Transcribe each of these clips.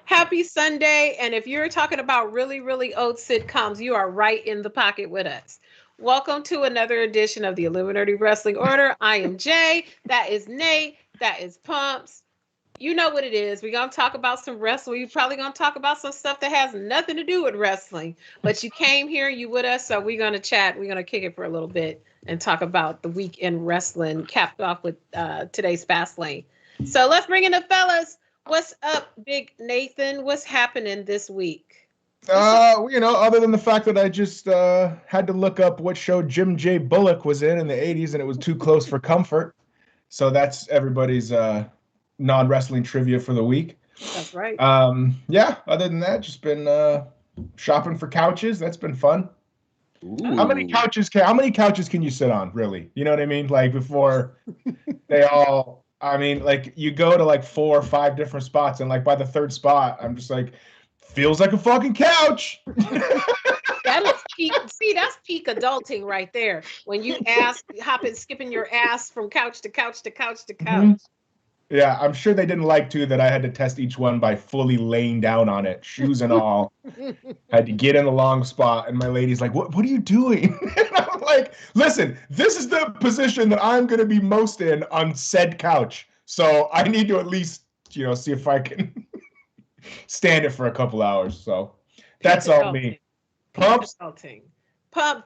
Happy Sunday. And if you're talking about really, really old sitcoms, you are right in the pocket with us. Welcome to another edition of the IllumiNERDI Wrestling Order. I am Jay. That is Nate. That is Pumps. You know what it is. We're going to talk about some wrestling. We're probably going to talk about some stuff that has nothing to do with wrestling. But you came here, you with us, so we're going to chat. We're going to kick it for a little bit and talk about the week in wrestling, capped off with today's Fastlane. So let's bring in the fellas. What's up, Big Nathan? What's happening this week? Other than the fact that I just had to look up what show Jim J. Bullock was in the 80s, and it was too close for comfort. So that's everybody's non-wrestling trivia for the week. That's right. Other than that, just been shopping for couches. That's been fun. Ooh. How many couches can you sit on, really? You know what I mean? Like before they all, like you go to like 4 or 5 different spots, and like by the third spot, I'm just like, feels like a fucking couch. That is peak. See, that's peak adulting right there. When you skipping your ass from couch to couch to couch to couch. Mm-hmm. Yeah, I'm sure they didn't like too that I had to test each one by fully laying down on it, shoes and all. Had to get in the long spot, and my lady's like, "What are you doing?" And I'm like, "Listen, this is the position that I'm going to be most in on said couch, so I need to at least, see if I can stand it for a couple hours." So that's all me. Pumps,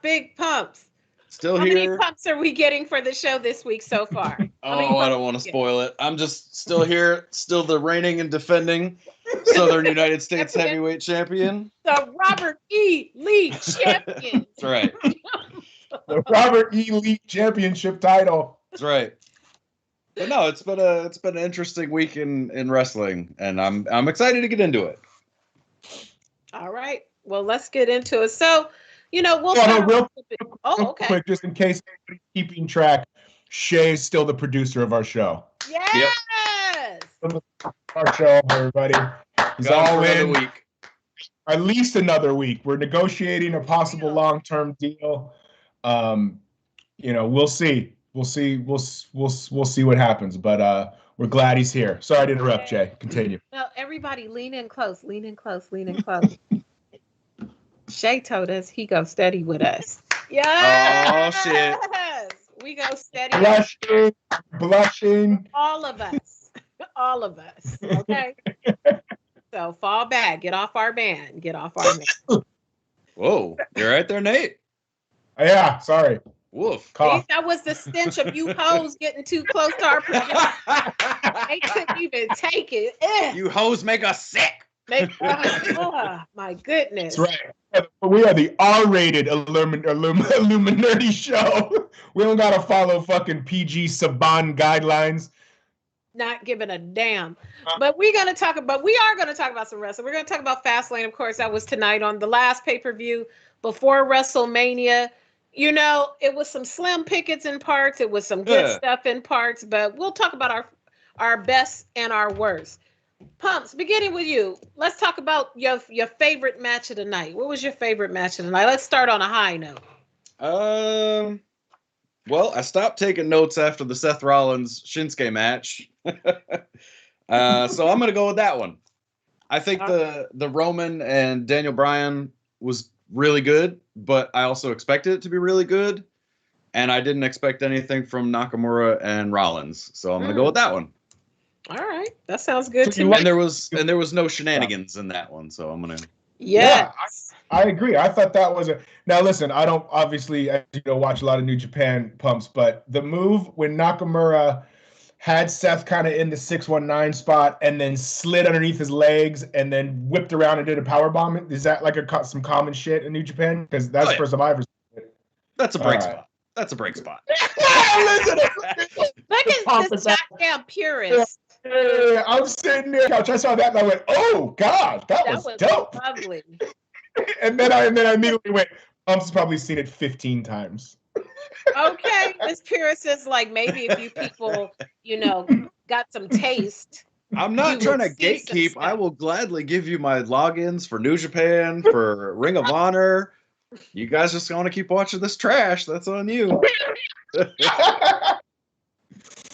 Big Pumps. Still How here. many pumps are we getting for the show this week so far? I don't want to spoil it. I'm just still here, still the reigning and defending Southern United States Heavyweight Champion. The Robert E. Lee Champion. That's right. The Robert E. Lee Championship title. That's right. But no, it's been an interesting week in wrestling, and I'm excited to get into it. All right. Well, let's get into it. So, we'll real okay. quick, just in case anybody's keeping track, Shay's still the producer of our show. Yes. Yep. Our show, everybody. He's all in. Another week. At least another week. We're negotiating a possible long-term deal. We'll see. We'll see what happens. But we're glad he's here. Sorry to interrupt, Jay. Continue. Well, everybody, lean in close. Lean in close. Lean in close. Shay told us he goes steady with us. Yes. Oh shit. We go steady. Blushing. All of us. Okay. So fall back. Get off our man. Whoa, you're right there, Nate. Yeah, sorry. Woof. See, that was the stench of you hoes getting too close to our producer. They couldn't even take it. You hoes make us sick. My goodness. That's right. We are the R-rated IllumiNERDI show. We don't gotta follow fucking PG Saban guidelines. Not giving a damn. But we are going to talk about some wrestling. We're going to talk about Fastlane, of course. That was tonight on the last pay-per-view before WrestleMania. It was some slim pickets in parts. It was some good stuff in parts. But we'll talk about our best and our worst. Pumps, beginning with you. Let's talk about your favorite match of the night. What was your favorite match of the night? Let's start on a high note. Well, I stopped taking notes after the Seth Rollins Shinsuke match. So I'm going to go with that one. I think the Roman and Daniel Bryan was really good, but I also expected it to be really good. And I didn't expect anything from Nakamura and Rollins. So I'm going to go with that one. All right. That sounds good to me. And there was no shenanigans in that one. So I'm going to. Yeah. I agree. I thought that was now listen, I don't obviously, as you know, watch a lot of New Japan Pumps, but the move when Nakamura had Seth kind of in the 619 spot and then slid underneath his legs and then whipped around and did a power bomb. Is that like some common shit in New Japan? Because that's the first time I've ever seen it. That's a break spot. That's a break spot. Look at this goddamn purist. Yeah, I was sitting there on the couch. I saw that and I went, "Oh God, that was dope." Lovely. and then I immediately went, "Pump's probably seen it 15 times." Okay, Miss Purist is like, maybe if you people, got some taste. I'm not trying to gatekeep. I will gladly give you my logins for New Japan, for Ring of Honor. You guys just want to keep watching this trash. That's on you.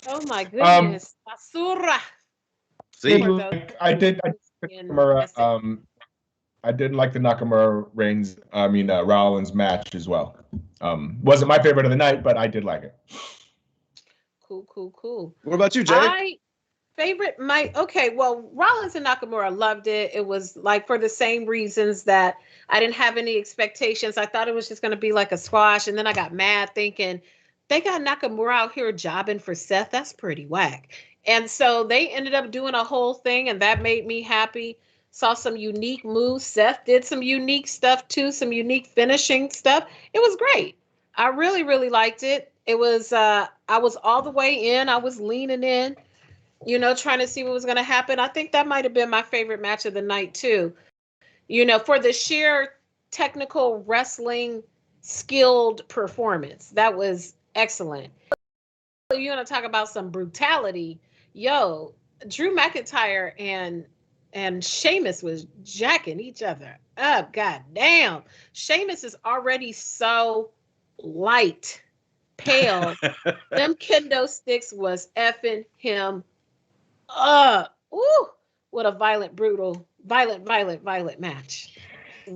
Oh my goodness. Basura. See, I did Nakamura. I didn't like the Nakamura Rollins match as well. Wasn't my favorite of the night, but I did like it. Cool. What about you, Jay? Well, Rollins and Nakamura loved it. It was like for the same reasons that I didn't have any expectations. I thought it was just going to be like a squash, and then I got mad thinking they got Nakamura out here jobbing for Seth. That's pretty whack. And so they ended up doing a whole thing, and that made me happy. Saw some unique moves. Seth did some unique stuff too, some unique finishing stuff. It was great. I really, really liked it. It was I was all the way in. I was leaning in, trying to see what was going to happen. I think that might have been my favorite match of the night too. For the sheer technical wrestling skilled performance. That was excellent. You want to talk about some brutality? Yo, Drew McIntyre and Sheamus was jacking each other up. God damn. Sheamus is already so light, pale. Them kendo sticks was effing him up. Ooh, what a violent match.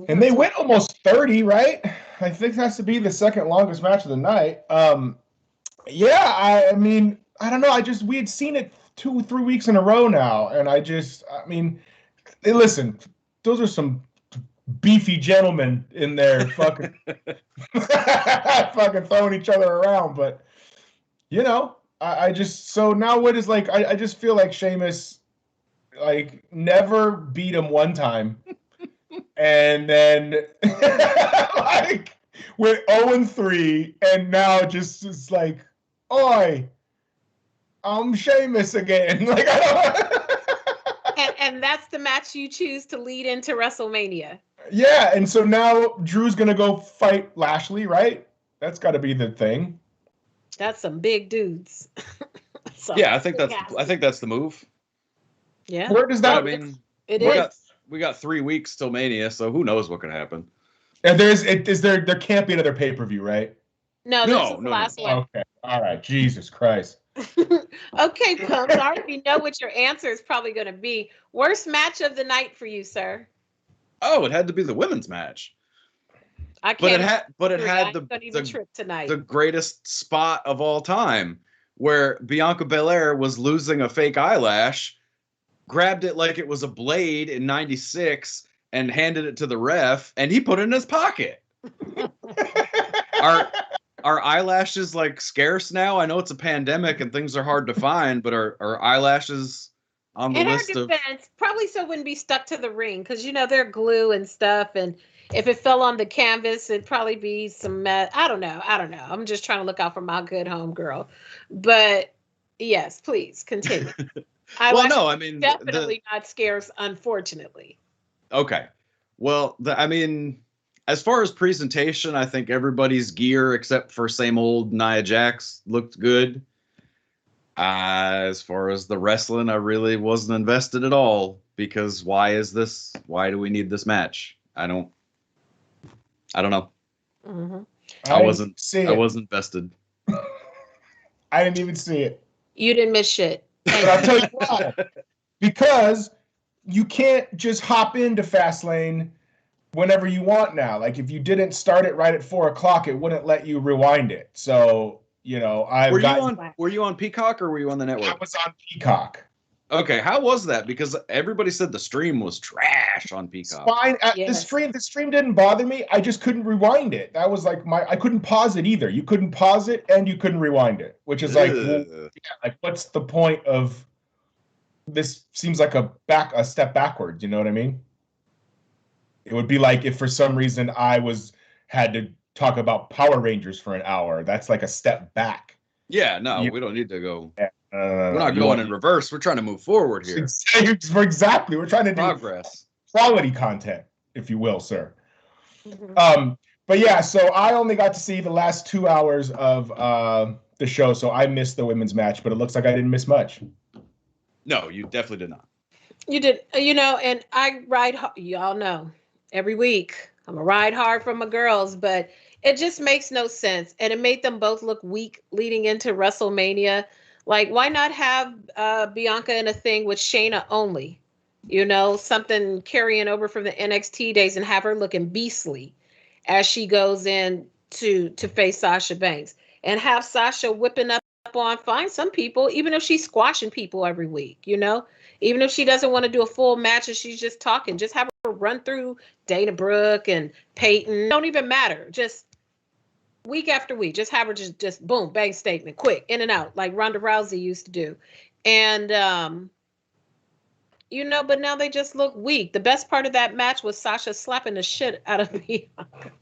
And they went almost 30, right? I think that has to be the second longest match of the night. I mean, I don't know. We had seen it 2-3 weeks in a row now. And hey, listen, those are some beefy gentlemen in there fucking fucking throwing each other around. But, so now what is like, I just feel like Sheamus, like, never beat him one time. And then, like, went 0-3, and now just like, oi, I'm Sheamus again. Like, I don't. And that's the match you choose to lead into WrestleMania. Yeah, and so now Drew's gonna go fight Lashley, right? That's got to be the thing. That's some big dudes. I think that's the move. Yeah. Where does that? It is. We got 3 weeks till Mania, so who knows what could happen. And there can't be another pay-per-view, right? No, this is the last one. Okay. All right. Jesus Christ. Okay, Pumps. I already know what your answer is probably going to be. Worst match of the night for you, sir? Oh, it had to be the women's match. I can't. It had the greatest spot of all time, where Bianca Belair was losing a fake eyelash, grabbed it like it was a blade in '96, and handed it to the ref, and he put it in his pocket. Are eyelashes like scarce now? I know it's a pandemic and things are hard to find, but are eyelashes on the list of? Probably so it wouldn't be stuck to the ring, because they're glue and stuff, and if it fell on the canvas, it'd probably be some mess. I don't know. I'm just trying to look out for my good home girl. But yes, please continue. Definitely not scarce, unfortunately. Okay. Well, as far as presentation, I think everybody's gear except for same old Nia Jax looked good. As far as the wrestling, I really wasn't invested at all, because why do we need this match? I don't know. Mm-hmm. I wasn't invested. I didn't even see it. You didn't miss shit. But I'll tell you why. Because you can't just hop into Fastlane whenever you want now. Like, if you didn't start it right at 4:00, it wouldn't let you rewind it. So, were you on Peacock or were you on the network? I was on Peacock. Okay, how was that? Because everybody said the stream was trash on Peacock. It's fine. Yes. The stream didn't bother me. I just couldn't rewind it. That was like I couldn't pause it either. You couldn't pause it and you couldn't rewind it, which is like, what's the point of this? Seems like a step backwards. You know what I mean? It would be like if for some reason I had to talk about Power Rangers for an hour. That's like a step back. Yeah, no, we don't need to go. We're not going in reverse. We're trying to move forward here. Exactly. We're trying to progress. Do quality content, if you will, sir. Mm-hmm. But yeah, so I only got to see the last 2 hours of the show, so I missed the women's match, but it looks like I didn't miss much. No, you definitely did not. You did, and I ride, y'all know, every week. I'm a ride hard for my girls, but it just makes no sense. And it made them both look weak leading into WrestleMania. Like, why not have Bianca in a thing with Shayna only? You know, something carrying over from the NXT days and have her looking beastly as she goes in to face Sasha Banks and have Sasha whipping up on find some people, even if she's squashing people every week, you know, even if she doesn't want to do a full match and she's just talking, just have her run through Dana Brooke and Peyton. Don't even matter. Just week after week, just have her just boom, bang statement, quick, in and out, like Ronda Rousey used to do. And you know, but now they just look weak. The best part of that match was Sasha slapping the shit out of Bianca.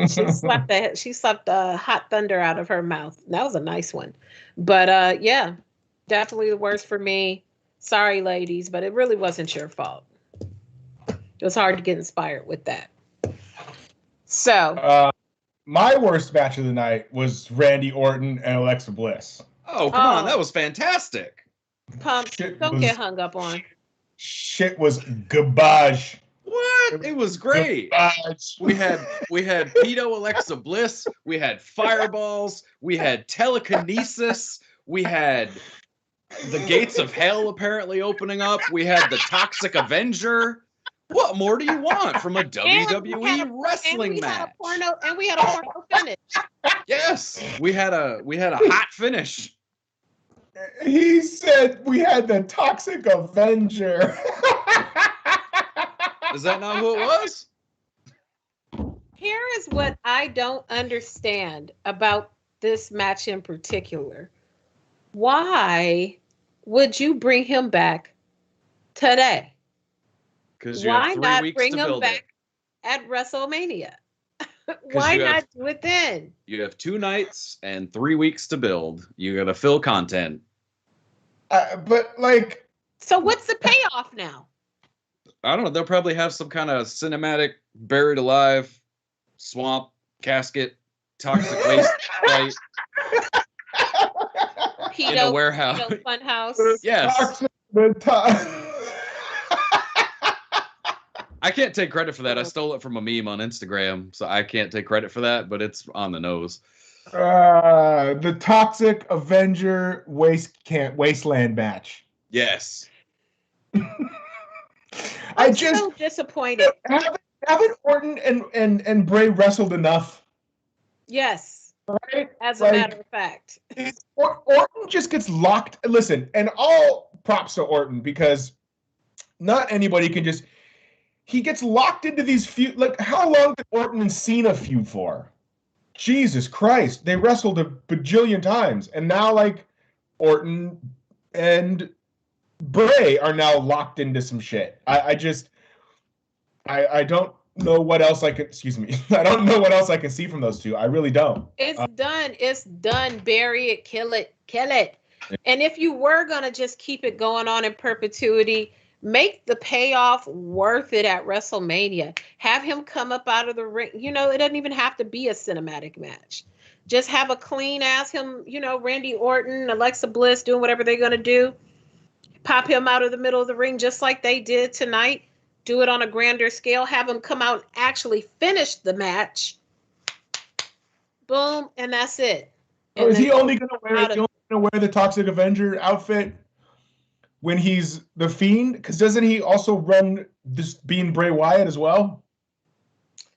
She slapped the hot thunder out of her mouth. That was a nice one. But yeah, definitely the worst for me. Sorry, ladies, but it really wasn't your fault. It was hard to get inspired with that. So my worst match of the night was Randy Orton and Alexa Bliss. Oh, come on, that was fantastic. Pump, don't get hung up on. Shit was garbage. What? It was great. We had Pedo Alexa Bliss. We had fireballs. We had telekinesis. We had the gates of hell apparently opening up. We had the Toxic Avenger. What more do you want from a WWE wrestling match? And we had a porno finish. Yes, we had a hot finish. He said we had the Toxic Avenger. Is that not who it was? Here is what I don't understand about this match in particular. Why would you bring him back today? Because why not bring him back at WrestleMania? Why not do it then? You have 2 nights and 3 weeks to build. You got to fill content. But like, so what's the payoff now? I don't know. They'll probably have some kind of cinematic buried alive swamp casket toxic waste fight in a warehouse. Fun house. Yes. I can't take credit for that. I stole it from a meme on Instagram, so I can't take credit for that, but it's on the nose. The Toxic Avenger Wasteland match. Yes. I'm so disappointed. Haven't Orton and Bray wrestled enough? Yes. Right? As a matter of fact. Orton just gets locked. Listen, and all props to Orton because not anybody can just. He gets locked into these feud. Like, how long did Orton and Cena feud for? Jesus Christ. They wrestled a bajillion times. And now, like, Orton and Bray are now locked into some shit. I don't know what else I could, I don't know what else I can see from those two. I really don't. It's done. It's done. Bury it. Kill it. Kill it. And if you were going to just keep it going on in perpetuity, make the payoff worth it at WrestleMania. Have him come up out of the ring. You know, it doesn't even have to be a cinematic match. Just have a clean ass him, you know, Randy Orton, Alexa Bliss doing whatever they're going to do. Pop him out of the middle of the ring just like they did tonight. Do it on a grander scale. Have him come out and actually finish the match. Boom, and that's it. And is he only going to wear the Toxic Avenger outfit when he's the Fiend? Because doesn't he also run this being Bray Wyatt as well?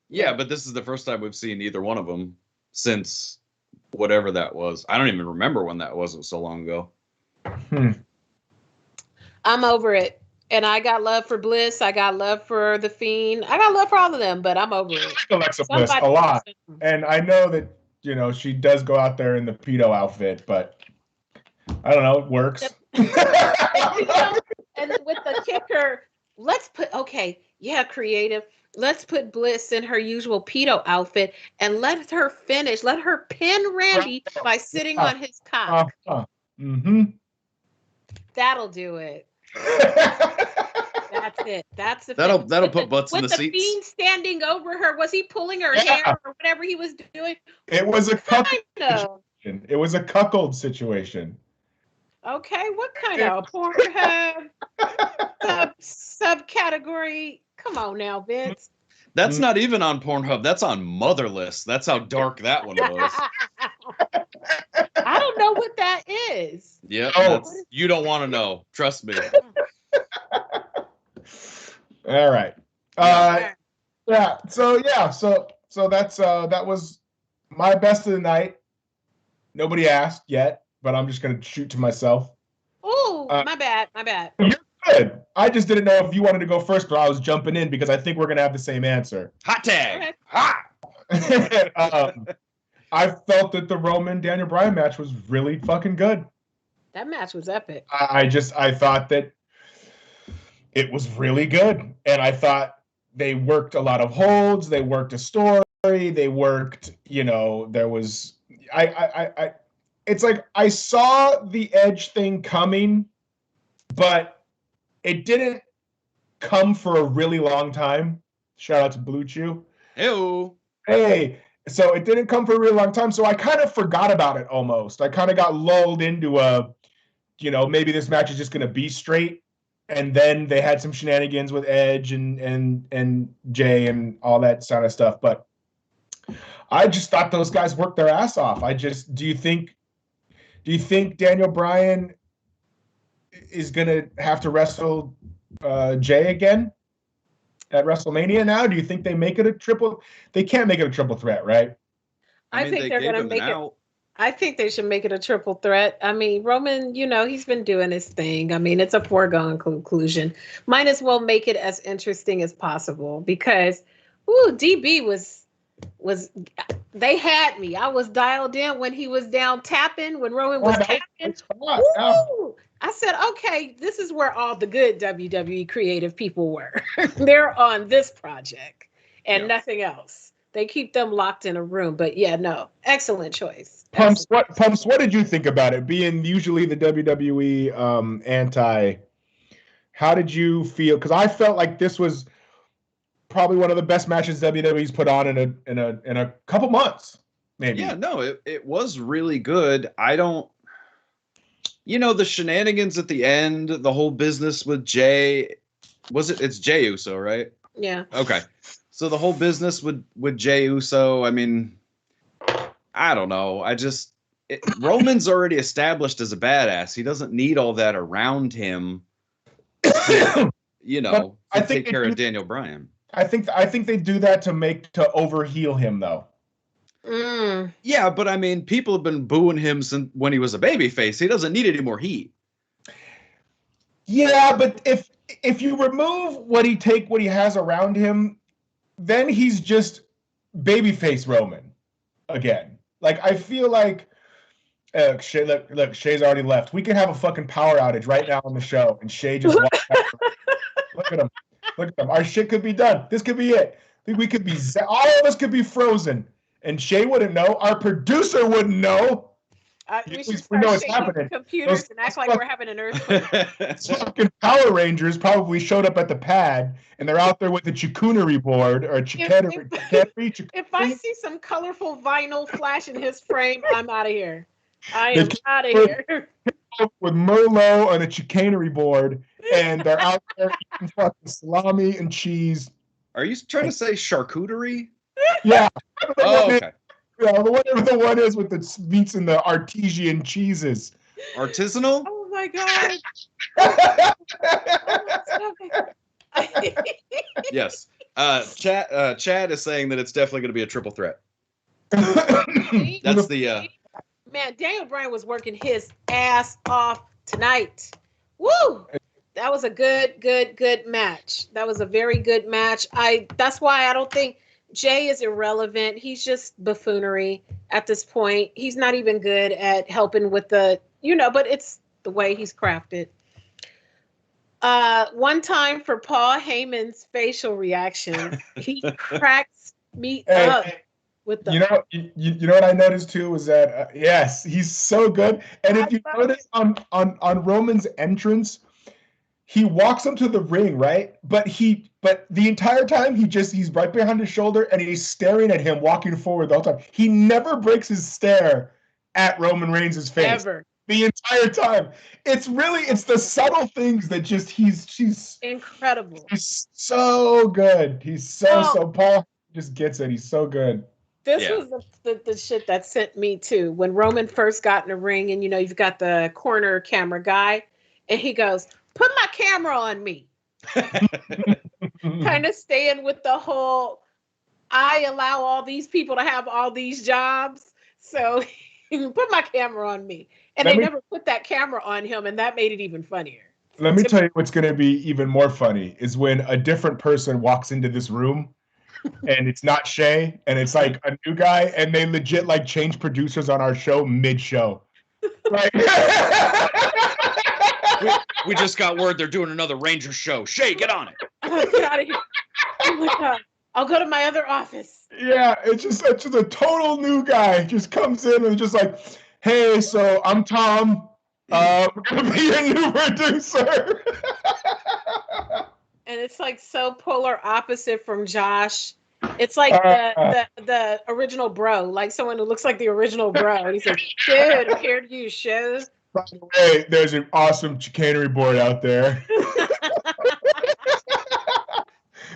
Yeah, but this is the first time we've seen either one of them since whatever that was. I don't even remember when that was. It was so long ago. I'm over it. And I got love for Bliss. I got love for The Fiend. I got love for all of them, but I'm over it. I like Alexa Bliss a lot. And I know that, you know, she does go out there in the pedo outfit, but I don't know, it works. And with the kicker, creative. Let's put Bliss in her usual pedo outfit and let her finish. Let her pin Randy by sitting on his cock. That'll do it. That's it. That's the that'll put butts in the seats. With the Fiend standing over her, was he pulling her hair or whatever he was doing? It was a cuckold situation. It was a cuckold situation. Okay, what kind of Pornhub subcategory? Come on now, Vince. That's not even on Pornhub. That's on Motherless. That's how dark that one was. I don't know what that is. Yeah, you don't want to know. Trust me. All right. Yeah. So that's that was my best of the night. Nobody asked yet, but I'm just gonna shoot to myself. Oh, my bad. You're good. I just didn't know if you wanted to go first, but I was jumping in because I think we're gonna have the same answer. Hot tag. Okay. Hot. I felt that the Roman Daniel Bryan match was really fucking good. That match was epic. I thought that it was really good, and I thought they worked a lot of holds. They worked a story. They worked, there was I it's like I saw the Edge thing coming, but it didn't come for a really long time. Shout out to Blue Chew. Ew. Hey, so it didn't come for a really long time. So I kind of forgot about it almost. I kind of got lulled into maybe this match is just going to be straight. And then they had some shenanigans with Edge and Jay and all that sort of stuff. But I just thought those guys worked their ass off. Do you think Daniel Bryan is going to have to wrestle Jay again at WrestleMania now? Do you think they make it a triple? They can't make it a triple threat, right? I think they're going to make it. I think they should make it a triple threat. I mean, Roman, he's been doing his thing. I mean, it's a foregone conclusion. Might as well make it as interesting as possible because, DB was they had me. I was dialed in when he was down tapping, when Roman was tapping. I said, okay, this is where all the good WWE creative people were. They're on this project and nothing else. They keep them locked in a room. But yeah, no, excellent choice. Pumps, what did you think about it? Being usually the WWE anti, how did you feel? Because I felt like this was probably one of the best matches WWE's put on in a couple months, maybe. Yeah, no, it was really good. I don't, the shenanigans at the end, the whole business with Jay, it's Jay Uso, right? Yeah. Okay. So the whole business with Jay Uso, I mean, I don't know. Roman's already established as a badass. He doesn't need all that around him to, to take care of Daniel Bryan. I think they do that to overheal him though. Mm. Yeah, but I mean, people have been booing him since when he was a babyface. He doesn't need any more heat. Yeah, but if you remove what he has around him, then he's just babyface Roman again. Like I feel like Shay, look, Shay's already left. We can have a fucking power outage right now on the show, and Shay just walked out. Look at him. Our shit could be done. This could be it. We could be all of us could be frozen, and Shay wouldn't know. Our producer wouldn't know. We should start know shaking happening. Computers and act like we're having an earthquake. Fucking Power Rangers probably showed up at the pad, and they're out there with a charcuterie board or a charcuterie. If I see some colorful vinyl flash in his frame, I'm out of here. I am out of here. With Merlot on a chicanery board, and they're out there eating fucking salami and cheese. Are you trying to say charcuterie? Yeah. Oh, okay. Yeah, whatever the one is with the meats and the artesian cheeses. Artisanal? Oh my god. Yes. Chad is saying that it's definitely going to be a triple threat. That's the man, Daniel Bryan was working his ass off tonight. Woo! That was a good match. That was a very good match. That's why I don't think Jay is irrelevant. He's just buffoonery at this point. He's not even good at helping with but it's the way he's crafted. One time for Paul Heyman's facial reaction, he cracks me up. With the you know what I noticed too was that yes, he's so good. And if you notice on Roman's entrance, he walks up to the ring, right? But the entire time he's right behind his shoulder and he's staring at him walking forward the whole time. He never breaks his stare at Roman Reigns' face. Ever. The entire time. It's the subtle things that she's incredible. He's so good. He's so Paul just gets it. He's so good. This was the shit that sent me to when Roman first got in the ring, and you've got the corner camera guy, and he goes, "Put my camera on me." kind of staying with the whole, I allow all these people to have all these jobs, so put my camera on me. And they never put that camera on him, and that made it even funnier. Let me tell you what's going to be even more funny is when a different person walks into this room and it's not Shay and it's like a new guy and they legit like change producers on our show mid-show. Like, we just got word they're doing another Ranger show. Shay, get on it. Get out of here. Oh my God. I'll go to my other office. Yeah, it's just a total new guy just comes in and just like, hey, so I'm Tom. We're gonna be your new producer. And it's like so polar opposite from Josh. It's like the original bro, like someone who looks like the original bro. And he's like, dude, I'm here to use shows. By the way, there's an awesome chicanery board out there.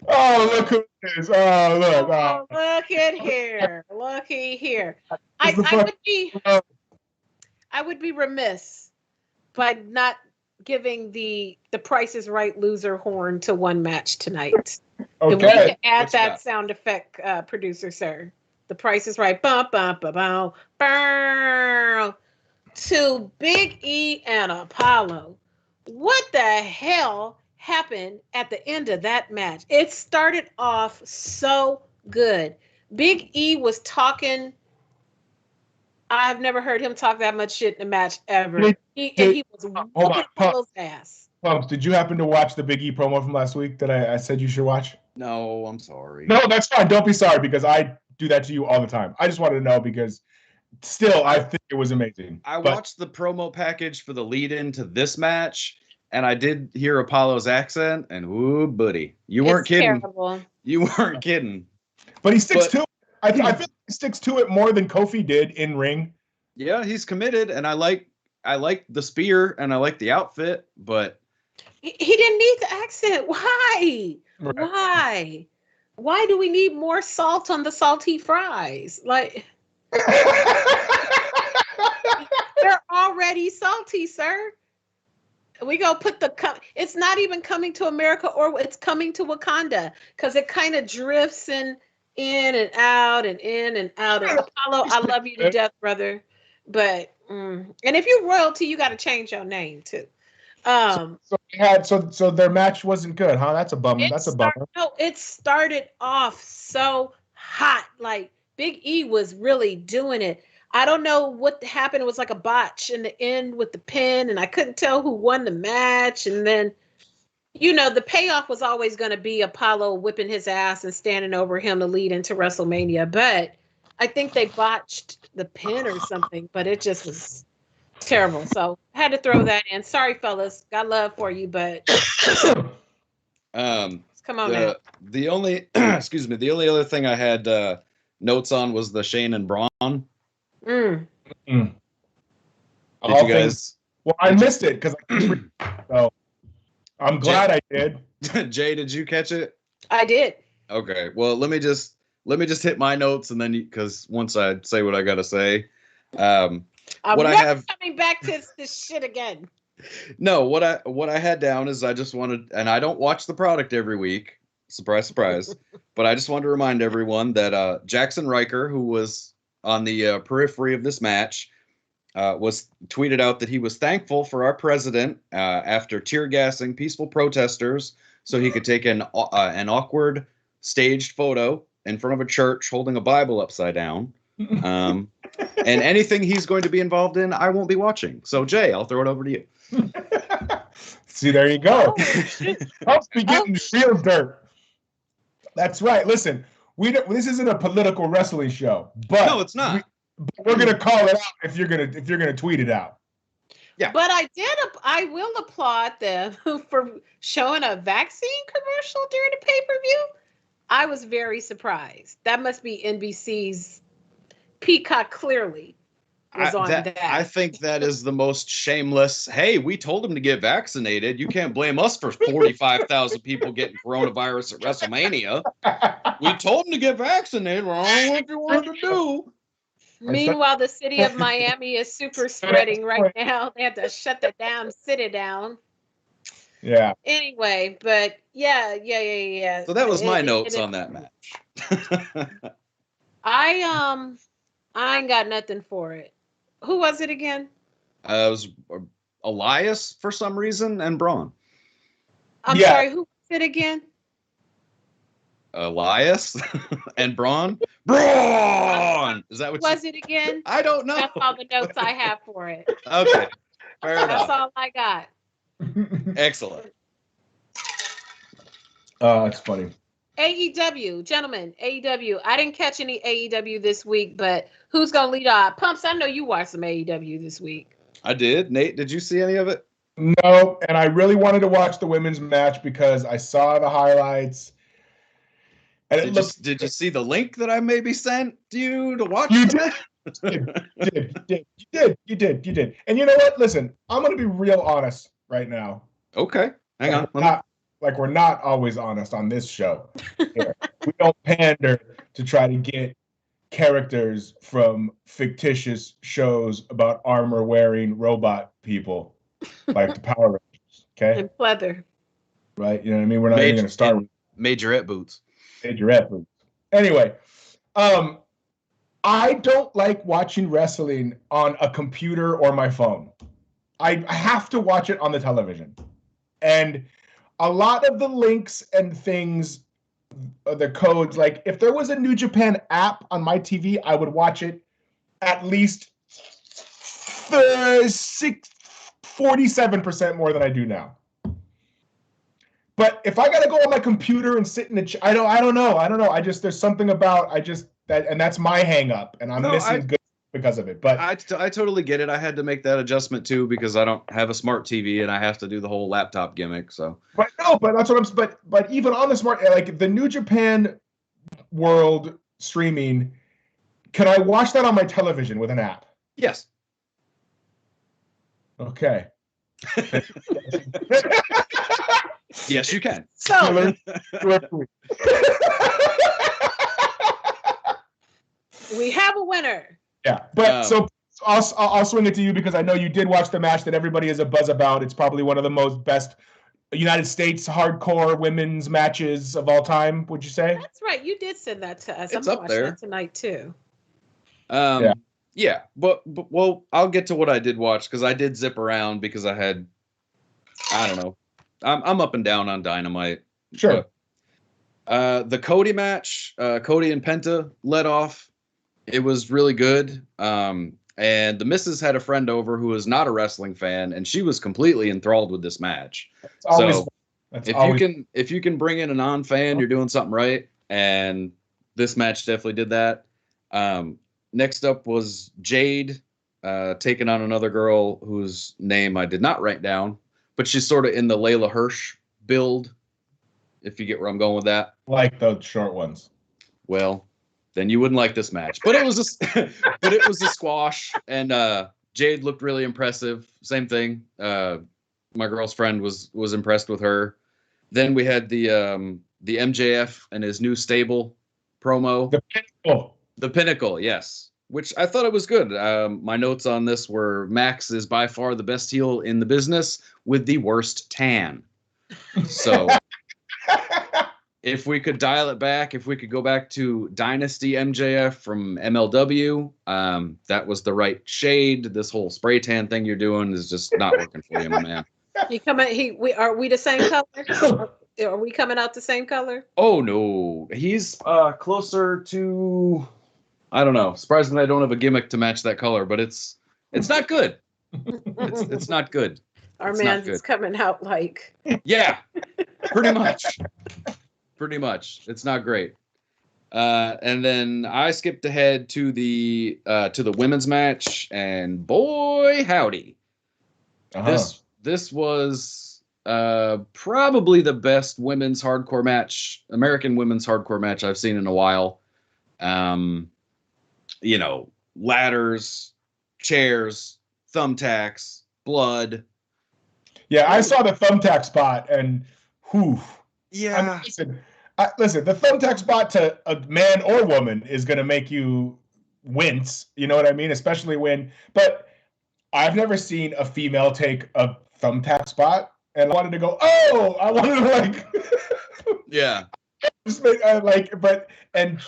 Oh, look who it is. Oh, look. Oh, look at here. Looky here. I would be remiss by not giving the Price is Right loser horn to one match tonight. Okay. If we can add that sound effect, producer, sir. The Price is Right. Bum, bum, bum, bum, bum. To Big E and Apollo. What the hell happened at the end of that match? It started off so good. Big E was talking. I've never heard him talk that much shit in a match ever. He was whooping Apollo's ass. Pumps, did you happen to watch the Big E promo from last week that I said you should watch? No, I'm sorry. No, that's fine. Don't be sorry because I do that to you all the time. I just wanted to know because still, I think it was amazing. I watched the promo package for the lead-in to this match, and I did hear Apollo's accent, and ooh, buddy, you weren't kidding. Terrible. You weren't kidding. But he sticks to it. I feel like he sticks to it more than Kofi did in ring. Yeah, he's committed, and I like the spear, and I like the outfit, but he didn't need the accent. Why? Right. Why do we need more salt on the salty fries? Like, they're already salty, sir. We go put it's not even coming to America, or it's coming to Wakanda, because it kind of drifts in and out and in and out. And Apollo, I love you to death, brother. But and if you're royalty, you got to change your name too. So their match wasn't good, huh? That's a bummer. That's a bummer. No, it started off so hot. Like Big E was really doing it. I don't know what happened. It was like a botch in the end with the pin, and I couldn't tell who won the match. And then, the payoff was always going to be Apollo whipping his ass and standing over him to lead into WrestleMania. But I think they botched the pin or something, but it just was terrible. So I had to throw that in. Sorry, fellas. Got love for you, but come on now. The only the only other thing I had notes on was the Shane and Braun. Did you guys? Well, I missed it because so I'm glad I did. Jay, did you catch it? I did. Okay. Well, let me just hit my notes, and then because once I say what I gotta say, I'm never coming back to this shit again. No, what I had down is I just wanted, and I don't watch the product every week. Surprise, surprise. But I just wanted to remind everyone that Jackson Riker, who was on the periphery of this match, was tweeted out that he was thankful for our president after tear gassing peaceful protesters so he could take an awkward staged photo in front of a church holding a Bible upside down. And anything he's going to be involved in, I won't be watching. So Jay, I'll throw it over to you. See, there you go. Helps me getting real dirt. That's right. Listen, this isn't a political wrestling show, but no, it's not. We're gonna call it out if you're gonna tweet it out. Yeah. But I will applaud them for showing a vaccine commercial during the pay-per-view. I was very surprised. That must be NBC's Peacock clearly was on that. I think that is the most shameless. Hey, we told him to get vaccinated. You can't blame us for 45,000 people getting coronavirus at WrestleMania. We told him to get vaccinated. Well, I don't know what you wanted to do. Meanwhile, the city of Miami is super spreading right now. They had to shut that down, sit it down. Yeah. Anyway, but yeah. So that was my notes on that match. I ain't got nothing for it. Who was it again? It was Elias for some reason and Braun. I'm sorry, who was it again? Elias and Braun. Braun! Is that what was it again? I don't know. That's all the notes I have for it. Okay. Fair enough. That's all I got. Excellent. It's funny. AEW, gentlemen, AEW. I didn't catch any AEW this week, but who's going to lead off? Pumps, I know you watched some AEW this week. I did. Nate, did you see any of it? No, and I really wanted to watch the women's match because I saw the highlights. And did you see the link that I maybe sent you to watch? You did. You did. And you know what? Listen, I'm going to be real honest right now. Okay. Hang on. We're not always honest on this show. Here. We don't pander to try to get characters from fictitious shows about armor-wearing robot people like the Power Rangers. Okay? And pleather. Right? You know what I mean? We're not even going to start with majorette boots. Majorette boots. Anyway, I don't like watching wrestling on a computer or my phone. I have to watch it on the television. And a lot of the links and things, the codes, like if there was a New Japan app on my TV, I would watch it at least 47% more than I do now. But if I gotta go on my computer and sit in the, I don't know. There's something about that, and that's my hang up, and I'm missing good because of it. But I totally get it. I had to make that adjustment too because I don't have a smart TV and I have to do the whole laptop gimmick. So, but that's what but even on the smart, like the New Japan World streaming, can I watch that on my television with an app? Yes. Okay. Yes, you can. So we have a winner. Yeah, but so I'll swing it to you because I know you did watch the match that everybody is a buzz about. It's probably one of the most best United States hardcore women's matches of all time. Would you say? That's right. You did send that to us. It's I'm up there that tonight too. Yeah, but well, I'll get to what I did watch because I did zip around because I don't know. I'm up and down on Dynamite. Sure. But, the Cody match, Cody and Penta led off. It was really good. And the missus had a friend over who was not a wrestling fan, and she was completely enthralled with this match. If you can bring in a non-fan, you're doing something right. And this match definitely did that. Next up was Jade taking on another girl whose name I did not write down, but she's sort of in the Layla Hirsch build, if you get where I'm going with that. Like those short ones. Well, then you wouldn't like this match. But it was a squash, and Jade looked really impressive. Same thing. My girl's friend was impressed with her. Then we had the MJF and his new stable promo. The Pinnacle, yes. Which I thought it was good. My notes on this were Max is by far the best heel in the business with the worst tan. So if we could dial it back, if we could go back to Dynasty MJF from MLW, that was the right shade. This whole spray tan thing you're doing is just not working for you, my man. Are we the same color? Are we coming out the same color? Oh no, he's closer to, I don't know. Surprisingly, I don't have a gimmick to match that color, but it's not good. It's not good. Our man's is coming out like. Yeah, pretty much. Pretty much. It's not great. And then I skipped ahead to the women's match, and boy howdy, this was probably the best women's hardcore match, American women's hardcore match I've seen in a while. Ladders, chairs, thumbtacks, blood. Yeah, I saw the thumbtack spot, and whew. Yeah. I mean, listen, the thumbtack spot to a man or woman is going to make you wince. You know what I mean? Especially but I've never seen a female take a thumbtack spot. and I wanted to go, oh, I wanted to like, Yeah. just make, and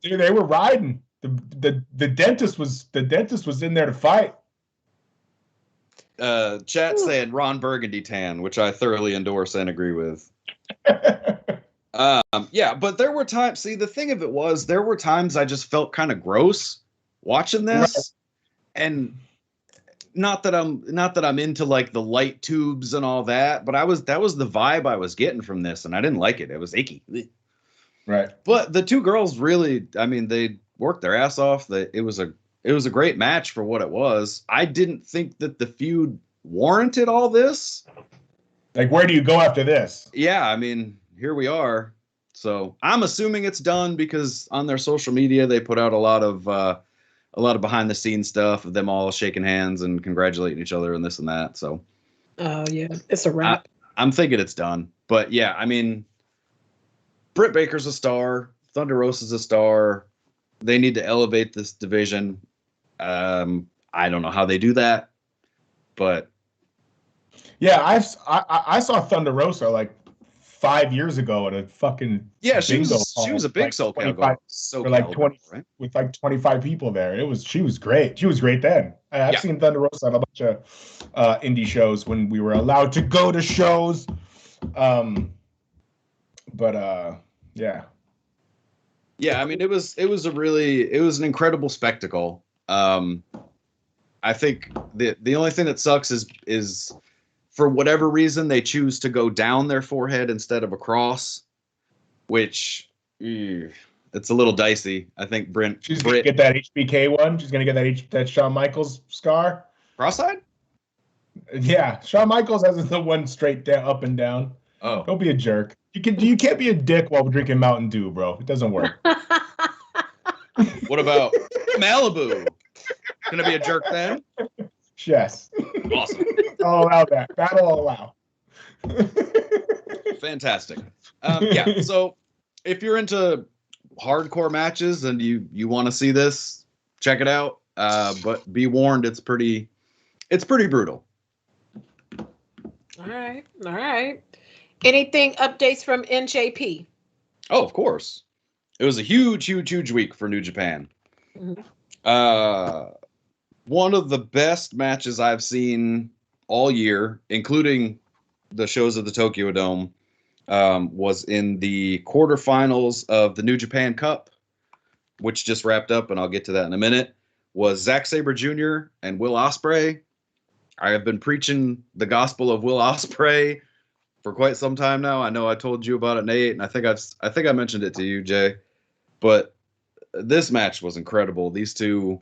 they were riding. The dentist was in there to fight. Chat saying Ron Burgundy tan, which I thoroughly endorse and agree with. Yeah, but there were times. See, the thing of it was, there were times I just felt kind of gross watching this, right. And not that I'm into like the light tubes and all that, but that was the vibe I was getting from this, and I didn't like it. It was icky. Right. But the two girls really, I mean, they worked their ass off. It was a great match for what it was. I didn't think that the feud warranted all this. Like, where do you go after this? Yeah, I mean, here we are. So I'm assuming it's done because on their social media they put out a lot of behind the scenes stuff of them all shaking hands and congratulating each other and this and that. So, oh yeah, it's a wrap. I'm thinking it's done. But yeah, I mean, Britt Baker's a star. Thunder Rosa's a star. They need to elevate this division. I don't know how they do that, but yeah, I saw Thunder Rosa like 5 years ago at a fucking she was a big like SoCal like 20 right? With like 25 people there. She was great. She was great then. I've seen Thunder Rosa at a bunch of indie shows when we were allowed to go to shows. Yeah. Yeah, I mean, it was an incredible spectacle. I think the only thing that sucks is for whatever reason they choose to go down their forehead instead of across, which it's a little dicey. I think she's gonna get that HBK one. She's gonna get that Shawn Michaels scar. Cross-eyed? Yeah, Shawn Michaels has the one straight down, up and down. Oh, don't be a jerk. You can't be a dick while drinking Mountain Dew, bro. It doesn't work. What about Malibu? Gonna be a jerk then? Yes. Awesome. I'll allow that. That'll allow. Fantastic. Yeah. So if you're into hardcore matches and you want to see this, check it out. But be warned, it's pretty brutal. All right. Anything updates from NJP? Oh, of course. It was a huge week for New Japan. Mm-hmm. One of the best matches I've seen all year, including the shows at the Tokyo Dome, was in the quarterfinals of the New Japan Cup, which just wrapped up, and I'll get to that in a minute, was Zack Sabre Jr. and Will Ospreay. I have been preaching the gospel of Will Ospreay for quite some time now. I know I told you about it, Nate, and I think I mentioned it to you, Jay. But this match was incredible. These two,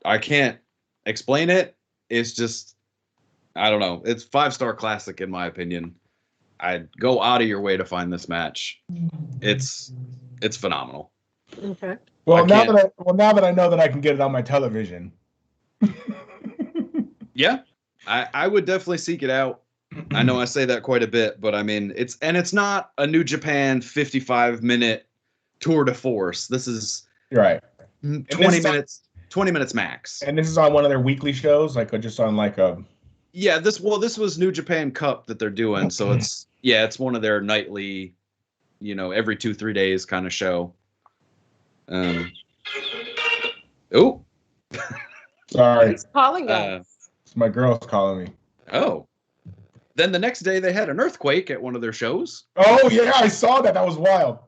I can't explain it. It's just, I don't know. It's 5-star classic in my opinion. I'd go out of your way to find this match. It's phenomenal. Okay. Well, now that I know that I can get it on my television. Yeah, I would definitely seek it out. I know I say that quite a bit, but I mean, it's not a New Japan 55-minute tour de force. This is right. 20 minutes max. And this is on one of their weekly shows, like just on like a. Yeah, this was New Japan Cup that they're doing, so it's one of their nightly, every 2-3 days kind of show. Oh, sorry. He's calling us. My girl's calling me. Oh. Then the next day they had an earthquake at one of their shows. Oh yeah, I saw that. That was wild.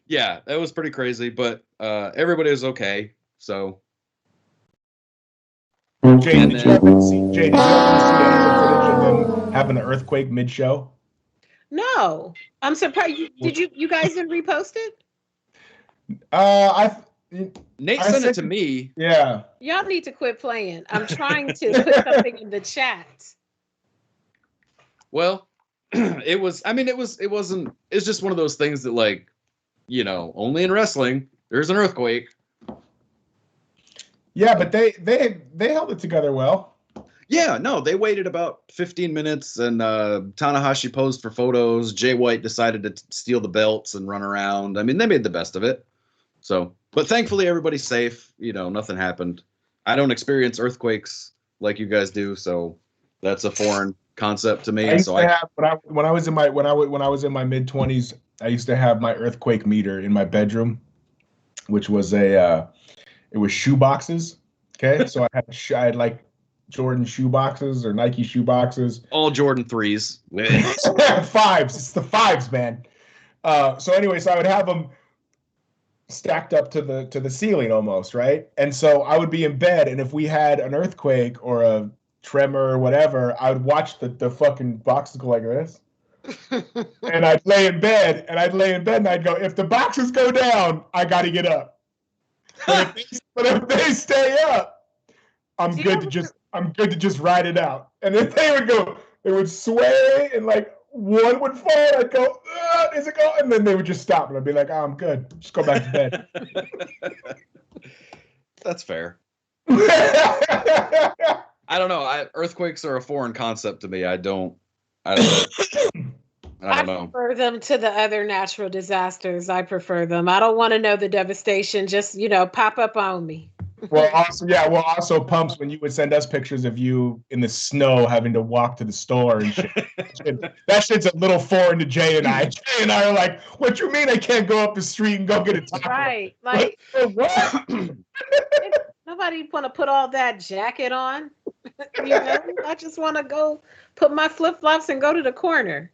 Yeah, that was pretty crazy, but everybody was okay. So. Jay, did you happen to see any footage of them having an earthquake mid-show? No, I'm surprised. Did you guys didn't repost it? Nate sent it to me. Yeah. Y'all need to quit playing. I'm trying to put something in the chat. Well, it's just one of those things that, like, only in wrestling there's an earthquake. Yeah, but they held it together well. Yeah, no, they waited about 15 minutes, and Tanahashi posed for photos. Jay White decided to steal the belts and run around. I mean, they made the best of it. So, but thankfully everybody's safe. Nothing happened. I don't experience earthquakes like you guys do, so that's a foreign concept to me. I used to have when I was in my mid-20s, I used to have my earthquake meter in my bedroom, which was it was shoe boxes. Okay, so I had like Jordan shoe boxes or Nike shoe boxes. All Jordan 3s. Fives. It's the fives, man. So anyway, so I would have them stacked up to the ceiling almost, right? And so I would be in bed, and if we had an earthquake or a tremor or whatever, I would watch the fucking boxes go like this. And I'd lay in bed and I'd go, if the boxes go down, I got to get up. But if they stay up, I'm good to just ride it out. And if they would sway and like one would fall, I'd go, is it going? And then they would just stop and I'd be like, oh, I'm good. Just go back to bed. That's fair. I don't know. Earthquakes are a foreign concept to me. I don't know. I prefer them to the other natural disasters. I prefer them. I don't want to know the devastation. Just, pop up on me. Well, also pumps when you would send us pictures of you in the snow having to walk to the store and shit. That shit's a little foreign to Jay and I. Jay and I are like, what you mean I can't go up the street and go get a taco? Right. Like, what? Nobody want to put all that jacket on. I just want to go put my flip-flops and go to the corner.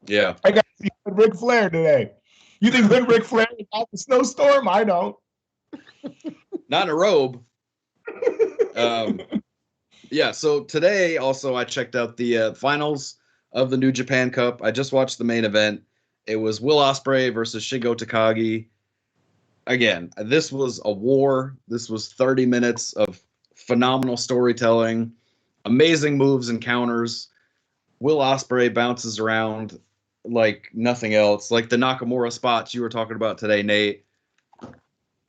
Yeah. I got to see Ric Flair today. You think Ric Flair is out the snowstorm? I don't. Not in a robe. Yeah, so today also I checked out the finals of the New Japan Cup. I just watched the main event. It was Will Ospreay versus Shingo Takagi. Again, this was a war. This was 30 minutes of phenomenal storytelling, amazing moves and counters. Will Ospreay bounces around like nothing else, like the Nakamura spots you were talking about today, Nate.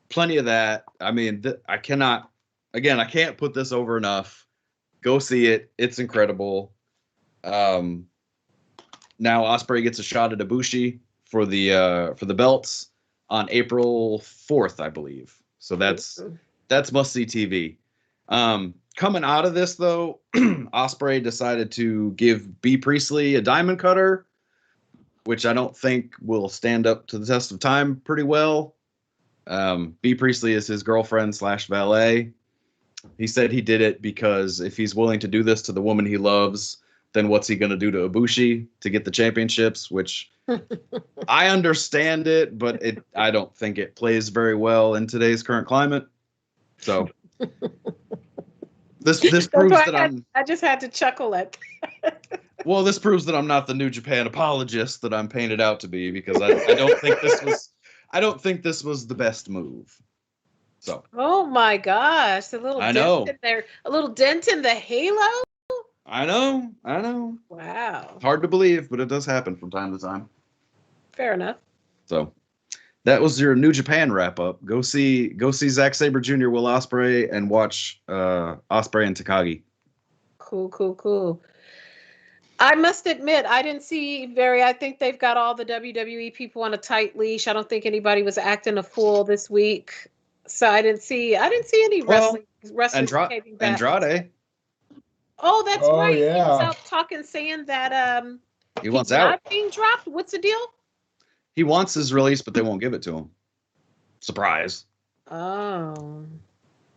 Plenty of that. I mean, I can't put this over enough. Go see it. It's incredible. Now Ospreay gets a shot at Ibushi for the belts on April 4th, I believe. So that's must-see TV. Coming out of this, though, Ospreay decided to give B. Priestley a diamond cutter, which I don't think will stand up to the test of time pretty well. B. Priestley is his girlfriend / valet. He said he did it because if he's willing to do this to the woman he loves, then what's he going to do to Ibushi to get the championships, which I understand it, but I don't think it plays very well in today's current climate. So this proves that I just had to chuckle at. Well, this proves that I'm not the New Japan apologist that I'm painted out to be, because I don't think this was the best move. So. Oh my gosh! A little dent in the halo. I know. Wow. Hard to believe, but it does happen from time to time. Fair enough. So, that was your New Japan wrap up. Go see Zack Sabre Jr., Will Ospreay, and watch Ospreay and Takagi. Cool. I must admit, I didn't see I think they've got all the WWE people on a tight leash. I don't think anybody was acting a fool this week. So I didn't see any wrestling Andrade. Oh, that's right. Yeah. He was out saying that he wants out. Not being dropped. What's the deal? He wants his release, but they won't give it to him. Surprise. Oh.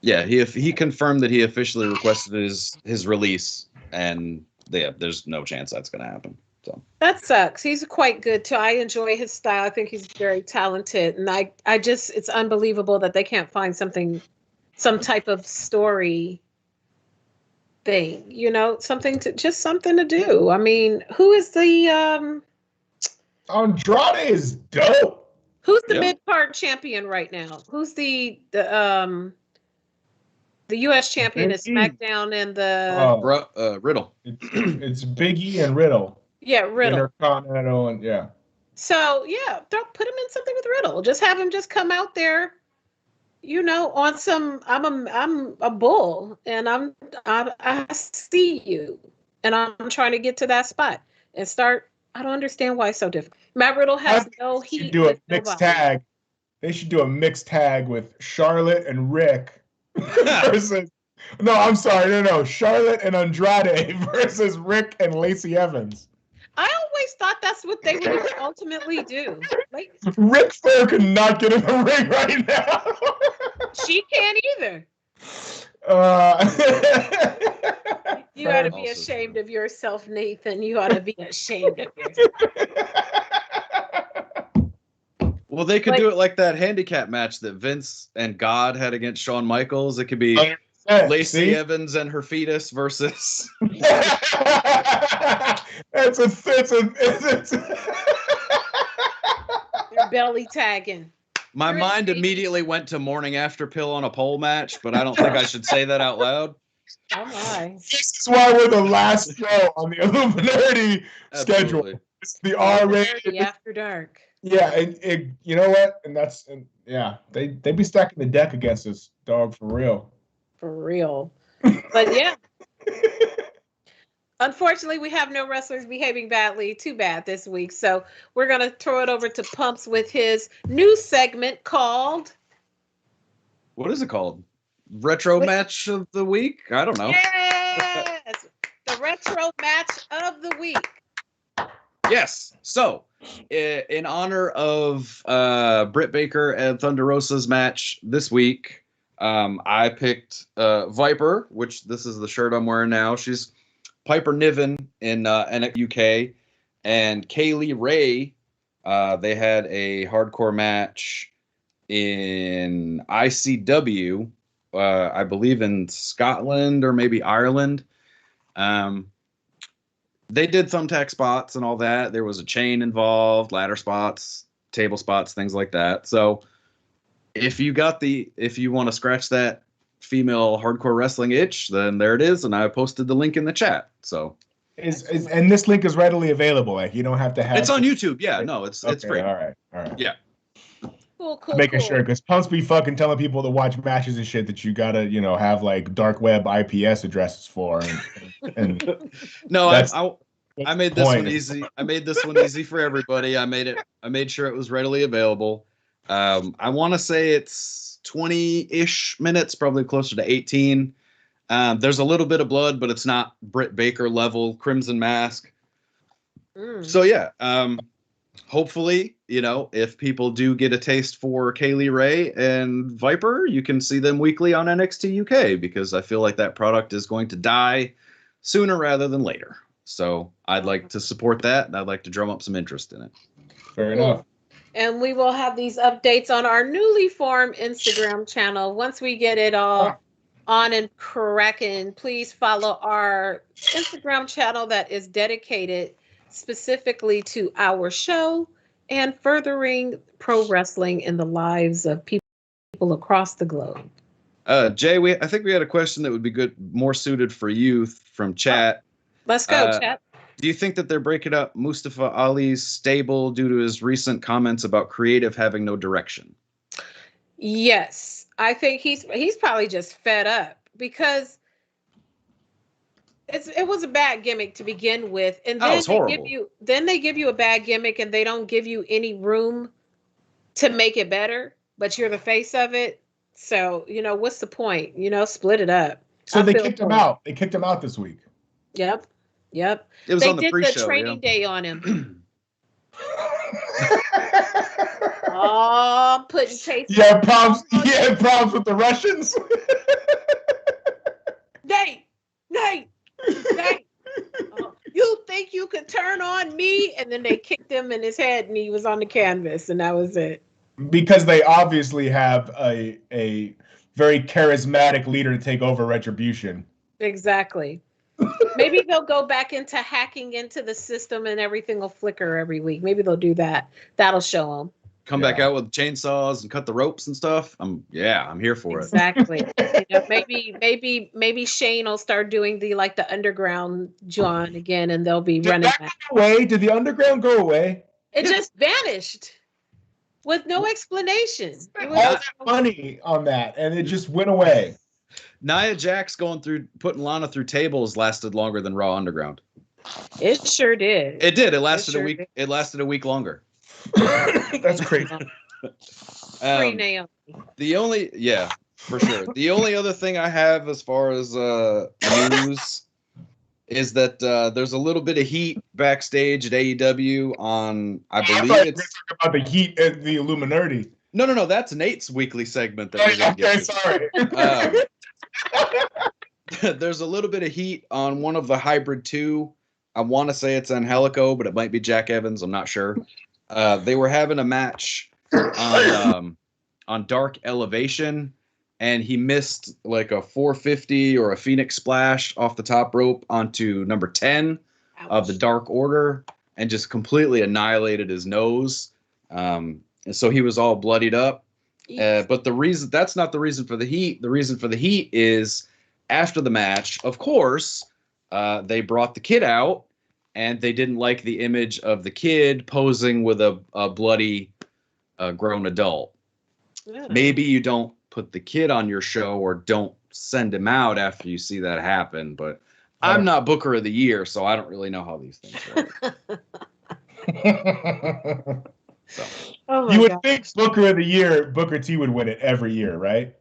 Yeah, he confirmed that he officially requested his release, and there's no chance that's going to happen. So that sucks. He's quite good too. I enjoy his style. I think he's very talented, and I just it's unbelievable that they can't find some type of story thing, something to do. I mean, who is the Andrade is dope. Who's the mid-card champion right now? Who's the U.S. champion is SmackDown and the Riddle. It's Big E and Riddle. Yeah, Riddle. Intercontinental and yeah. So don't put him in something with Riddle. Just have him just come out there, on some. I'm a bull, and I see you, and I'm trying to get to that spot and start. I don't understand why it's so difficult. Matt Riddle has no heat. Should do a mixed tag. They should do a mixed tag with Charlotte and Rick No, I'm sorry. No. Charlotte and Andrade versus Rick and Lacey Evans. I always thought that's what they would ultimately do. Like, Ric Flair could not get in the ring right now. she can't either. You ought to be ashamed of yourself, Nathan. You ought to be ashamed of yourself. Well, they could do it like that handicap match that Vince and God had against Shawn Michaels. It could be Lacey Evans and her fetus versus. They're belly tagging. My mind immediately went to Morning After Pill on a pole match, but I don't think I should say that out loud. Oh my! This is why we're the last show on the IllumiNERDI schedule. It's the R-rated After dark. Yeah, and you know what? They be stacking the deck against us, dog, for real. For real. But yeah. Unfortunately, we have no wrestlers behaving badly. Too bad this week. So we're going to throw it over to Pumps with his new segment called... What is it called? Retro Match of the Week? I don't know. Yes! The Retro Match of the Week. Yes. So, in honor of Britt Baker and Thunder Rosa's match this week, I picked Viper, which this is the shirt I'm wearing now. She's Piper Niven in NXT UK, and Kaylee Ray. They had a hardcore match in ICW, I believe in Scotland or maybe Ireland. They did thumbtack spots and all that. There was a chain involved, ladder spots, table spots, things like that. So if you want to scratch that female hardcore wrestling itch, then there it is. And I posted the link in the chat. So and this link is readily available. Like you don't have to have. It's on YouTube. Yeah, no, it's free. All right. Yeah. Cool. Making sure, because Pumps be fucking telling people to watch matches and shit that you gotta, have like dark web IPS addresses for. And no, I made this one easy. I made this one easy for everybody. I made sure it was readily available. I want to say it's 20-ish minutes, probably closer to 18. There's a little bit of blood, but it's not Britt Baker level Crimson Mask. So yeah, hopefully, if people do get a taste for Kaylee Ray and Viper, you can see them weekly on NXT UK, because I feel like that product is going to die sooner rather than later. So I'd like to support that, and I'd like to drum up some interest in it. Fair enough. And we will have these updates on our newly formed Instagram channel. Once we get it all on and cracking, please follow our Instagram channel that is dedicated specifically to our show and furthering pro wrestling in the lives of people across the globe. Jay, I think we had a question that would be more suited for you from chat. Let's go, chat. Do you think that they're breaking up Mustafa Ali's stable due to his recent comments about creative having no direction? Yes, I think he's probably just fed up, because it was a bad gimmick to begin with, and then they give you a bad gimmick, and they don't give you any room to make it better. But you're the face of it, so what's the point? Split it up. So they kicked him out. They kicked him out this week. Yep. It was they on the did pre-show, the training day on him. Oh, putting taste. Yeah, problems with the Russians. Nate. You think you could turn on me? And then they kicked him in his head, and he was on the canvas, and that was it. Because they obviously have a very charismatic leader to take over Retribution. Exactly. Maybe they'll go back into hacking into the system, and everything will flicker every week. Maybe they'll do that. That'll show them. Come back out with chainsaws and cut the ropes and stuff. I'm here for it. Exactly. Maybe Shane will start doing the underground John again, and they'll be running back. Did the underground go away? It just vanished with no explanation. All that money on that, and it just went away. Nia Jax putting Lana through tables lasted longer than Raw Underground. It sure did. It did. It lasted a week. Did. It lasted a week longer. That's crazy. Free Naomi. For sure. The only other thing I have as far as news is that there's a little bit of heat backstage at AEW on, I believe thought you were it's talking about the heat at the IllumiNERDI. no, that's Nate's weekly segment that we're gonna get to. Sorry. There's a little bit of heat on one of the Hybrid 2. I want to say it's Angelico, but it might be Jack Evans. I'm not sure. They were having a match on Dark Elevation, and he missed like a 450 or a Phoenix Splash off the top rope onto number 10 of the Dark Order and just completely annihilated his nose. And so he was all bloodied up. But that's not the reason for the heat. The reason for the heat is after the match, of course, they brought the kid out, and they didn't like the image of the kid posing with a bloody grown adult. Yeah. Maybe you don't put the kid on your show or don't send him out after you see that happen, but I'm not Booker of the Year, so I don't really know how these things work. So. You would think Booker of the Year, Booker T would win it every year, right?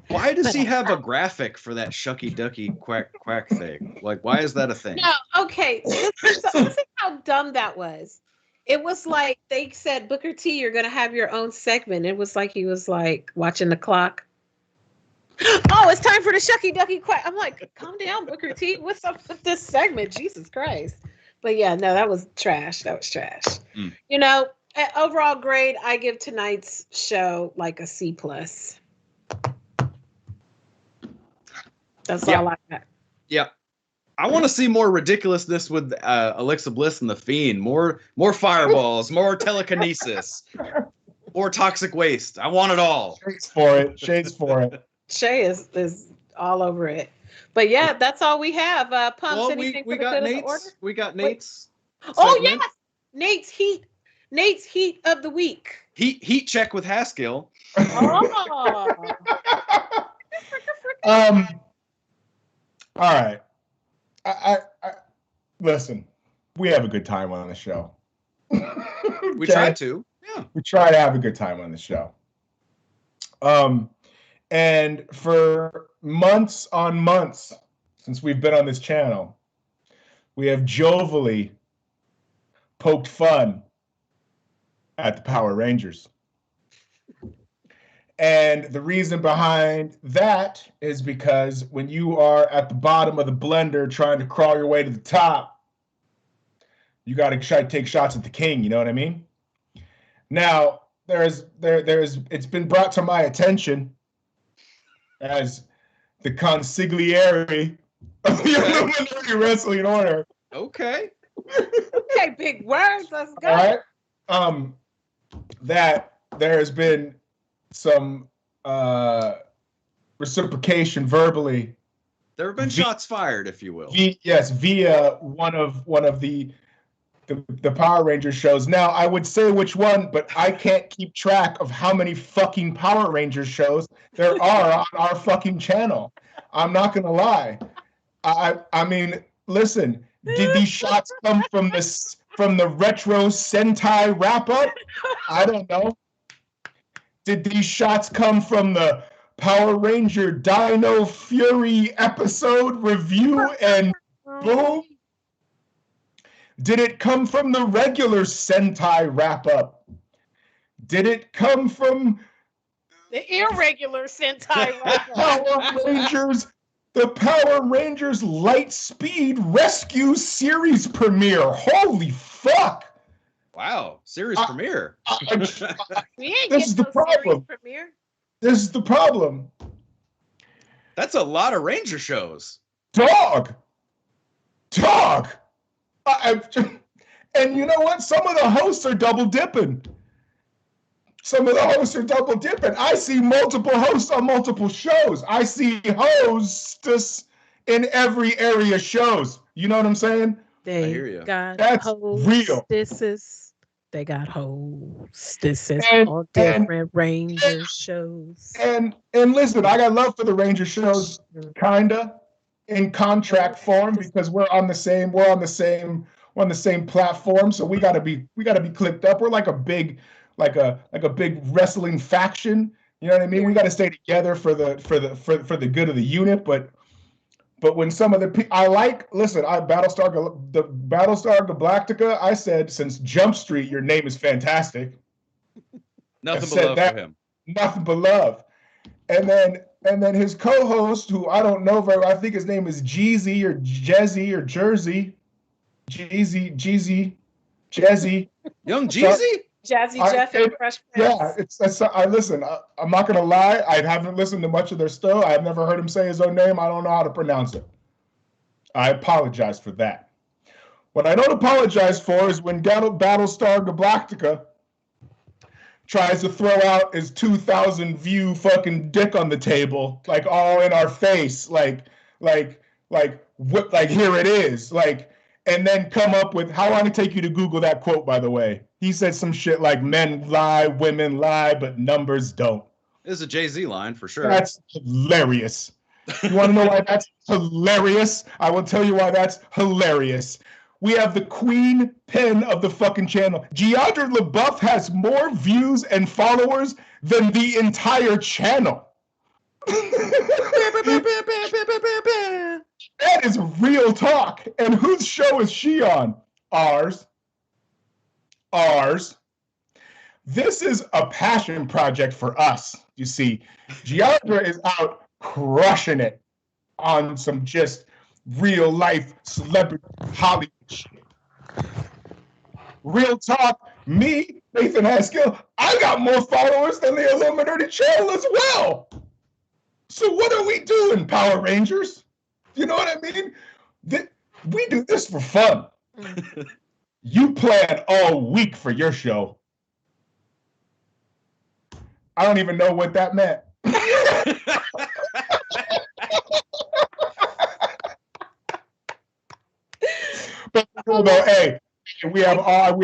Why does he have a graphic for that shucky ducky quack quack thing? Like, why is that a thing? No, okay. Listen how dumb that was. It was like they said, Booker T, you're going to have your own segment. It was like he was like watching the clock. Oh, it's time for the shucky ducky quack. I'm like, calm down, Booker T. What's up with this segment? Jesus Christ. But yeah, no, that was trash. That was trash. You know, overall grade, I give tonight's show like a C+. That's all I got. Yeah. I want to see more ridiculousness with Alexa Bliss and The Fiend. More fireballs, more telekinesis, more toxic waste. I want it all. Shades for it. Shay is all over it. But yeah, that's all we have. Pumps, well, anything we for the got good of the Nate's. order? We got Nate's. Oh yes, Nate's heat of the week. Heat check with Haskell. Oh. All right. I listen. We have a good time on the show. We try to. Yeah. We try to have a good time on the show. And for months on months since we've been on this channel, we have jovially poked fun at the Power Rangers. And the reason behind that is because when you are at the bottom of the blender trying to crawl your way to the top, you got to take shots at the king. You know what I mean? Now, it's been brought to my attention as the consigliere of the IllumiNERDI Wrestling Order. Okay. Okay, big words. Let's go. All right. That there has been some reciprocation verbally. There have been shots fired, if you will. Via one of the Power Rangers shows. Now, I would say which one, but I can't keep track of how many fucking Power Rangers shows there are on our fucking channel. I'm not gonna lie. I mean, listen, did these shots come from the retro Sentai wrap up? I don't know. Did these shots come from the Power Ranger Dino Fury episode review and boom? Did it come from the regular Sentai wrap-up? Did it come from the irregular Sentai wrap-up? The Power Rangers Lightspeed Rescue series premiere. Holy fuck! Wow, series premiere. This is the problem. This is the problem. That's a lot of Ranger shows. Dog. And you know what? Some of the hosts are double dipping. I see multiple hosts on multiple shows. I see hostess in every area shows. You know what I'm saying? I hear you. That's real. They got hostesses on different Ranger shows. And listen, I got love for the Ranger shows, kinda in contract form, because we're on the same we're on the same platform, so we gotta be clicked up. We're like a big wrestling faction. You know what I mean? We got to stay together for the good of the unit. But when some of the Battlestar Galactica, I said, since Jump Street, your name is fantastic. Nothing but love for him. Nothing but love. And then his co-host, who I don't know very well, I think his name is Jeezy or Jezzy or Jersey. Jeezy. Young Jeezy? Jazzy Jeff and Fresh Prince. Yeah, I'm not gonna lie. I haven't listened to much of their stuff. I've never heard him say his own name. I don't know how to pronounce it. I apologize for that. What I don't apologize for is when Battlestar Galactica tries to throw out his 2,000 view fucking dick on the table, like all in our face, like here it is, and then come up with, how long did it take you to Google that quote, by the way? He said some shit like, men lie, women lie, but numbers don't. It's a Jay-Z line for sure. That's hilarious. You want to know why that's hilarious? I will tell you why that's hilarious. We have the queen pin of the fucking channel. Giandra LaBeouf has more views and followers than the entire channel. That is real talk. And whose show is she on? Ours. This is a passion project for us. You see, Giandra is out crushing it on some just real life celebrity Hollywood shit. Real talk, me, Nathan Haskell, I got more followers than the IllumiNERDI channel as well. So what are we doing, Power Rangers? You know what I mean? We do this for fun. You plan all week for your show. I don't even know what that meant. But hey, we have love.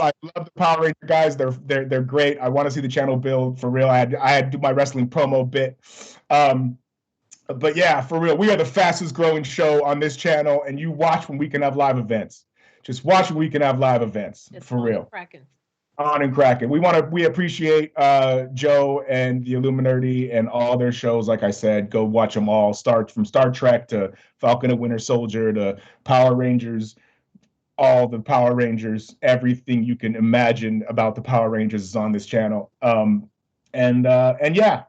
I love the Power Ranger guys. They're great. I want to see the channel build for real. I had to do my wrestling promo bit. But yeah, for real, we are the fastest growing show on this channel, and you watch when we can have live events. Just watch when we can have live events. It's for real. On and cracking. We appreciate Joe and the IllumiNERDI and all their shows. Like I said, go watch them all. From Star Trek to Falcon and Winter Soldier to Power Rangers, all the Power Rangers, everything you can imagine about the Power Rangers is on this channel. And yeah,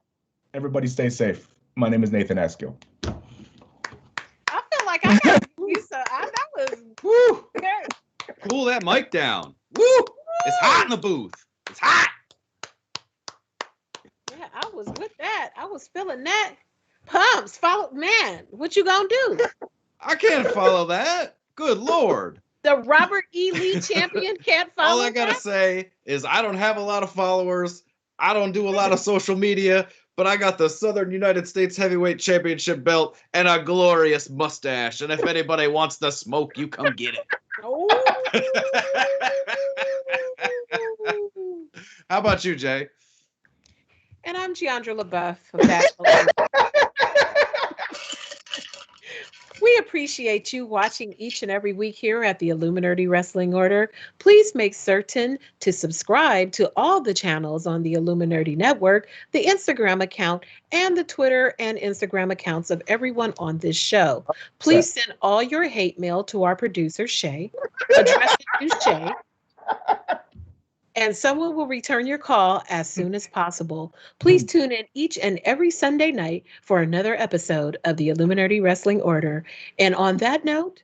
everybody stay safe. My name is Nathan Eskill. I feel like I got that was woo. Cool that mic down. Woo! It's hot in the booth. It's hot. Yeah, I was with that. I was feeling that. Pumps. Man, what you gonna do? I can't follow that. Good Lord. The Robert E. Lee champion can't follow. All I gotta say is I don't have a lot of followers. I don't do a lot of social media, but I got the Southern United States Heavyweight Championship belt and a glorious mustache. And if anybody wants the smoke, you come get it. Oh. How about you, Jay? And I'm Giandra LaBeouf. We appreciate you watching each and every week here at the IllumiNERDI Wrestling Order. Please make certain to subscribe to all the channels on the IllumiNERDI Network, the Instagram account, and the Twitter and Instagram accounts of everyone on this show. Please send all your hate mail to our producer, Shay. Address it to Shay. And someone will return your call as soon as possible. Please tune in each and every Sunday night for another episode of the IllumiNERDI Wrestling Order. And on that note,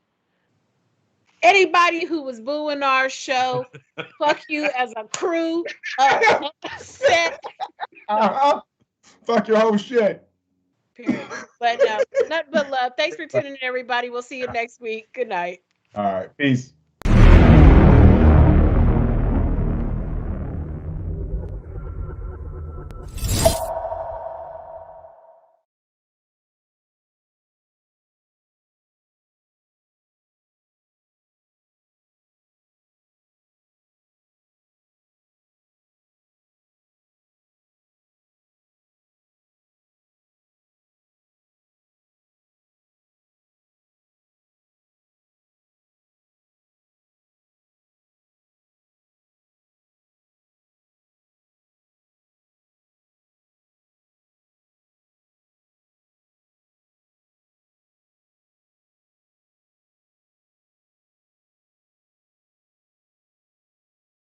anybody who was booing our show, fuck you as a crew. Set. Fuck your whole shit. Period. But nothing but love. Thanks for tuning in, everybody. We'll see you next week. Good night. All right. Peace.